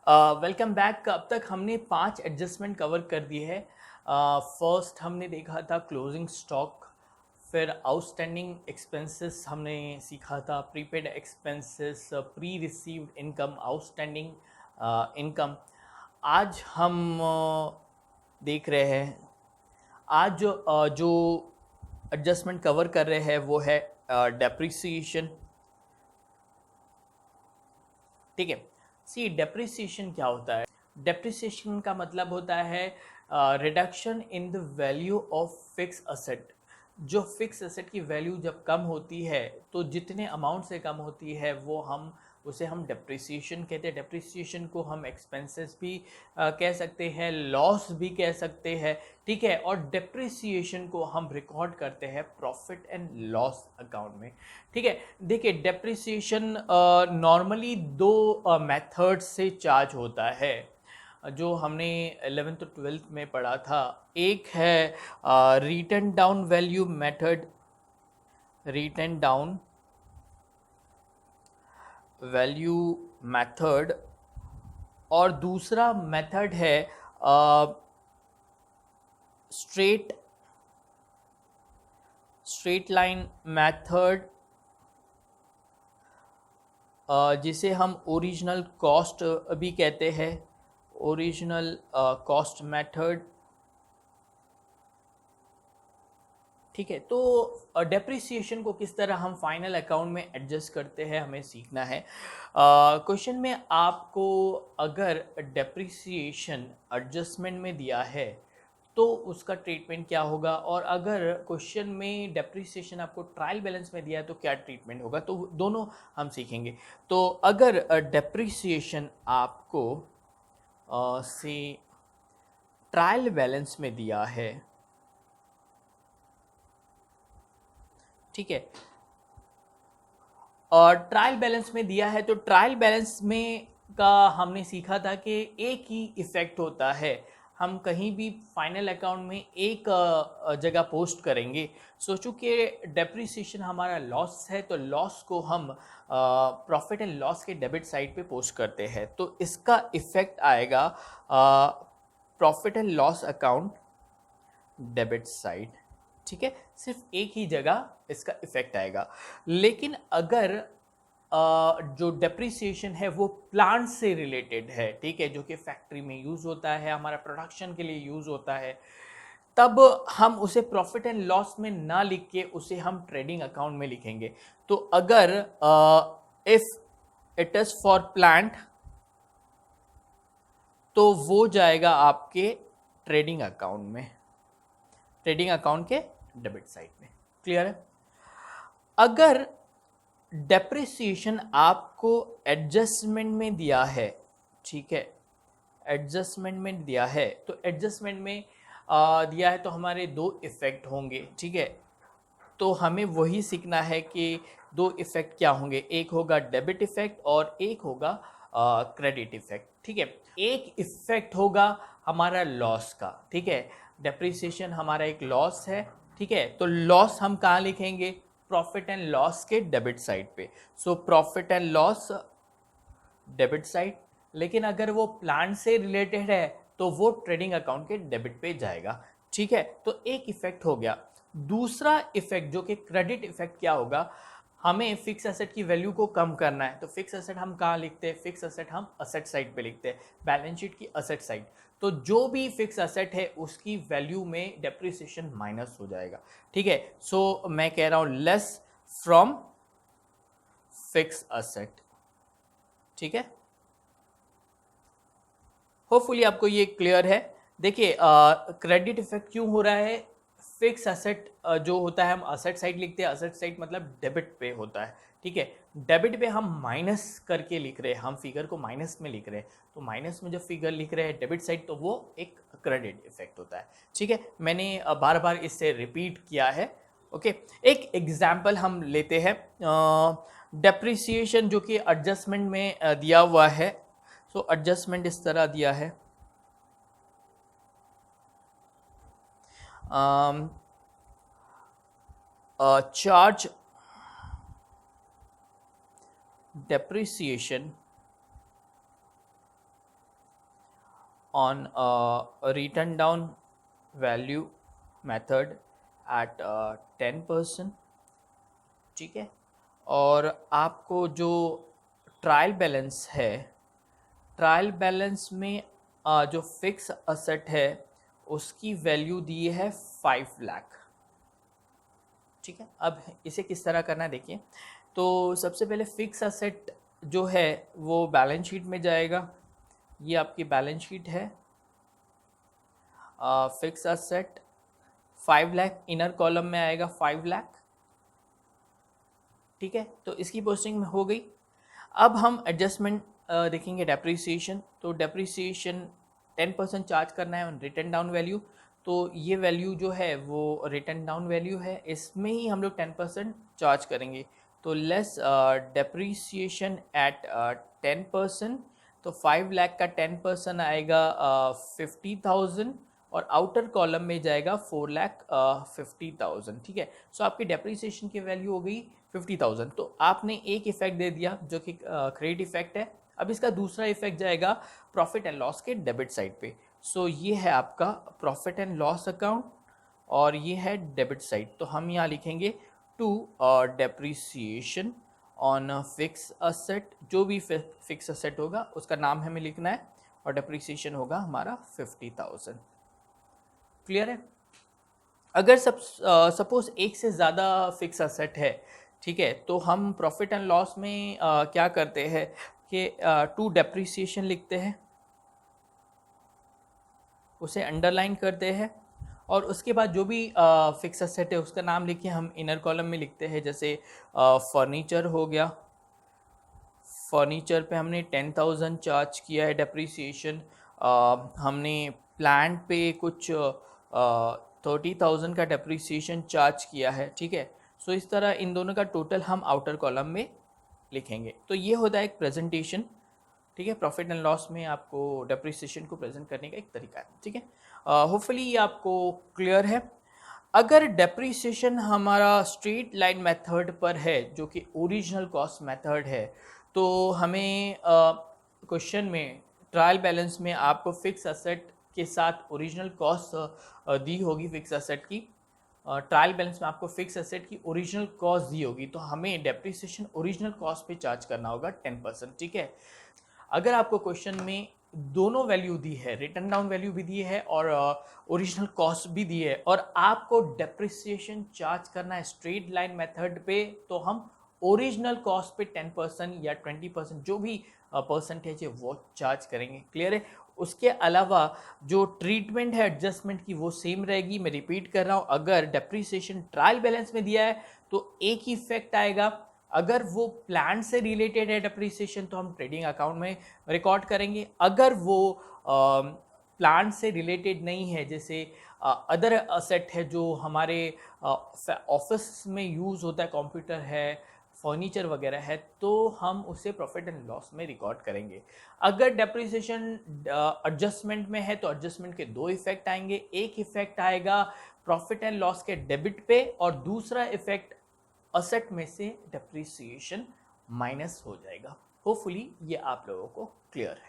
Welcome back. अब तक हमने 5 एडजस्टमेंट कवर कर दिए हैं। फर्स्ट हमने देखा था क्लोजिंग स्टॉक, फिर आउटस्टैंडिंग एक्सपेंसेस हमने सीखा था, prepaid expenses, pre received income, outstanding income. आज हम देख रहे हैं, आज जो एडजस्टमेंट कवर कर रहे हैं वो है डेप्रिसिएशन। ठीक है, सी डेप्रिसिएशन क्या होता है? डेप्रिसिएशन का मतलब होता है reduction in the value of fix asset. जो फिक्स असेट की वैल्यू जब कम होती है तो जितने अमाउंट से कम होती है वो हम उसे हम डेप्रिसिएशन कहते हैं। डेप्रिसिएशन को हम एक्सपेंसेस भी कह सकते हैं, लॉस भी कह सकते हैं। ठीक है, और डेप्रिसिएशन को हम रिकॉर्ड करते हैं प्रॉफिट एंड लॉस अकाउंट में। ठीक है, देखिए डेप्रिसिएशन नॉर्मली दो मेथड से चार्ज होता है जो हमने 11th और 12th में पढ़ा था। एक है written down value method, written down value method, और दूसरा मेथड है स्ट्रेट लाइन मेथड, जिसे हम ओरिजिनल कॉस्ट भी कहते हैं, ओरिजिनल कॉस्ट मेथड। ठीक है, तो डेप्रिसिएशन को किस तरह हम फाइनल अकाउंट में एडजस्ट करते हैं हमें सीखना है। क्वेश्चन में आपको अगर डेप्रिसिएशन एडजस्टमेंट में दिया है तो उसका ट्रीटमेंट क्या होगा, और अगर क्वेश्चन में डेप्रिसिएशन आपको ट्रायल बैलेंस में दिया है तो क्या ट्रीटमेंट होगा, तो दोनों हम सीखेंगे। तो अगर डेप्रिसिएशन आपको से ट्रायल बैलेंस में दिया है, ठीक है, और ट्रायल बैलेंस में दिया है तो ट्रायल बैलेंस में का हमने सीखा था कि एक ही इफेक्ट होता है। हम कहीं भी फाइनल अकाउंट में एक जगह पोस्ट करेंगे। सोचो कि डेप्रिसिएशन हमारा लॉस है तो लॉस को हम प्रॉफिट एंड लॉस के डेबिट साइड पे पोस्ट करते हैं, तो इसका इफेक्ट आएगा profit and loss account debit side. ठीक है, सिर्फ एक ही जगह इसका इफेक्ट आएगा। लेकिन अगर जो डेप्रिसिएशन है वो प्लांट से रिलेटेड है, ठीक है, जो कि फैक्ट्री में यूज होता है, हमारा प्रोडक्शन के लिए यूज होता है, तब हम उसे प्रॉफिट एंड लॉस में ना लिख के उसे हम ट्रेडिंग अकाउंट में लिखेंगे। तो अगर if it is for plant तो वो जाएगा आपके ट्रेडिंग अकाउंट में, ट्रेडिंग अकाउंट के डेबिट साइड में। क्लियर है? अगर डेप्रिसिएशन आपको एडजस्टमेंट में दिया है, ठीक है, एडजस्टमेंट में दिया है, तो एडजस्टमेंट में दिया है तो हमारे दो इफेक्ट होंगे। ठीक है, तो हमें वही सीखना है कि दो इफेक्ट क्या होंगे, एक होगा डेबिट इफेक्ट और एक होगा क्रेडिट इफेक्ट। ठीक है, एक इफेक्ट होगा हमारा लॉस का। ठीक है, डेप्रिसिएशन हमारा एक लॉस है। ठीक है, तो लॉस हम कहाँ लिखेंगे? प्रॉफिट एंड लॉस के डेबिट साइड पे। So profit and loss debit side. लेकिन अगर वो प्लांट से रिलेटेड है तो वो ट्रेडिंग अकाउंट के डेबिट पे जाएगा। ठीक है, तो एक इफेक्ट हो गया। दूसरा इफेक्ट जो कि क्रेडिट इफेक्ट क्या होगा, हमें फिक्स एसेट की वैल्यू को कम करना है, तो फिक्स एसेट हम कहाँ लिखते हैं? फिक्स एसेट हम असेट साइड पे लिखते हैं, बैलेंस शीट की असेट साइड। तो जो भी फिक्स एसेट है उसकी वैल्यू में डेप्रिसिएशन माइनस हो जाएगा। ठीक है, सो मैं कह रहा हूं लेस फ्रॉम फिक्स एसेट। ठीक है, होपफुली आपको ये क्लियर है। देखिए क्रेडिट इफेक्ट क्यों हो रहा है? फिक्स एसेट जो होता है हम असेट साइड लिखते हैं, असेट साइड मतलब डेबिट पे होता है। ठीक है, डेबिट पे हम माइनस करके लिख रहे हैं, हम फिगर को माइनस में लिख रहे हैं, तो माइनस में जब फिगर लिख रहे हैं डेबिट साइड तो वो एक क्रेडिट इफेक्ट होता है। ठीक है, मैंने बार बार इससे रिपीट किया है। ओके, एक एग्जाम्पल हम लेते हैं। डेप्रिसिएशन जो कि एडजस्टमेंट में दिया हुआ है, सो एडजस्टमेंट इस तरह दिया है, charge depreciation on written down value method at 10%, ठीक है। और आपको जो ट्रायल बैलेंस है, ट्रायल बैलेंस में जो फिक्स असेट है उसकी वैल्यू दी है 5 लाख, ठीक है। अब इसे किस तरह करना है देखिए। तो सबसे पहले फिक्स असेट जो है वो बैलेंस शीट में जाएगा, ये आपकी बैलेंस शीट है। Fix asset 5 lakh inner column में आएगा 5 लाख, ठीक है। तो इसकी पोस्टिंग में हो गई। अब हम एडजस्टमेंट देखेंगे डेप्रिसिएशन। तो डेप्रिसिएशन 10% चार्ज करना है ऑन रिटन डाउन वैल्यू। तो ये वैल्यू जो है वो रिटन डाउन वैल्यू है, इसमें ही हम लोग 10% चार्ज करेंगे। तो लेस डेप्रिसिएशन एट 10%, तो 5 लाख का 10% आएगा 50,000 और आउटर कॉलम में जाएगा 4,50,000, ठीक है। सो आपकी डेप्रिसिएशन की वैल्यू हो गई 50,000। तो आपने एक इफेक्ट दे दिया जो कि क्रेडिट इफेक्ट है। अब इसका दूसरा इफेक्ट जाएगा प्रॉफिट एंड लॉस के डेबिट साइड पे। सो ये है आपका प्रॉफिट एंड लॉस अकाउंट और ये है डेबिट साइड। तो हम यहाँ लिखेंगे to depreciation on fix asset, जो भी फिक्स असेट होगा उसका नाम हमें लिखना है और डेप्रिसिएशन होगा हमारा 50,000। क्लियर है। अगर सपोज एक से ज़्यादा फिक्स असेट है, ठीक है, तो हम प्रॉफिट एंड लॉस में क्या करते हैं कि टू डेप्रिसिएशन लिखते हैं, उसे अंडरलाइन करते हैं और उसके बाद जो भी फिक्स असेट है उसका नाम लिखे हम इनर कॉलम में लिखते हैं। जैसे फर्नीचर हो गया, फर्नीचर पे हमने 10,000 चार्ज किया है डेप्रिसिएशन। हमने प्लांट पे कुछ 30,000 का डेप्रिसिएशन चार्ज किया है, ठीक है। सो इस तरह इन दोनों का टोटल हम आउटर कॉलम में लिखेंगे। तो ये होता है एक प्रेजेंटेशन, ठीक है। प्रॉफिट एंड लॉस में आपको डेप्रिसिएशन को प्रेजेंट करने का एक तरीका है, ठीक है। होपफुली ये आपको क्लियर है। अगर डेप्रिसिएशन हमारा स्ट्रेट लाइन मेथड पर है जो कि ओरिजिनल कॉस्ट मेथड है, तो हमें क्वेश्चन में ट्रायल बैलेंस में आपको फिक्स असेट के साथ ओरिजिनल कॉस्ट दी होगी, फिक्स असेट की ट्रायल बैलेंस में आपको फिक्स असेट की ओरिजिनल कॉस्ट दी होगी, तो हमें डेप्रिसिएशन ओरिजिनल कॉस्ट पे चार्ज करना होगा 10%, ठीक है। अगर आपको क्वेश्चन में दोनों वैल्यू दी है, रिटर्न डाउन वैल्यू भी दी है और ओरिजिनल कॉस्ट भी दी है और आपको डेप्रिसिएशन चार्ज करना है स्ट्रेट लाइन मेथड पे, तो हम ओरिजिनल कॉस्ट पे 10% या 20% जो भी परसेंटेज है वो चार्ज करेंगे। क्लियर है। उसके अलावा जो ट्रीटमेंट है एडजस्टमेंट की वो सेम रहेगी। मैं रिपीट कर रहा हूँ, अगर डेप्रिसिएशन ट्रायल बैलेंस में दिया है तो एक ही इफेक्ट आएगा, अगर वो प्लान से रिलेटेड है डेप्रिसिएशन तो हम ट्रेडिंग अकाउंट में रिकॉर्ड करेंगे। अगर वो प्लान से रिलेटेड नहीं है, जैसे अदर असेट है जो हमारे ऑफिस में यूज़ होता है, कंप्यूटर है, फर्नीचर वगैरह है, तो हम उसे प्रॉफिट एंड लॉस में रिकॉर्ड करेंगे। अगर डेप्रिसिएशन एडजस्टमेंट में है तो एडजस्टमेंट के दो इफेक्ट आएंगे, एक इफेक्ट आएगा प्रॉफिट एंड लॉस के डेबिट पे और दूसरा इफेक्ट असेट में से डेप्रिसिएशन माइनस हो जाएगा। होपफुली ये आप लोगों को क्लियर है।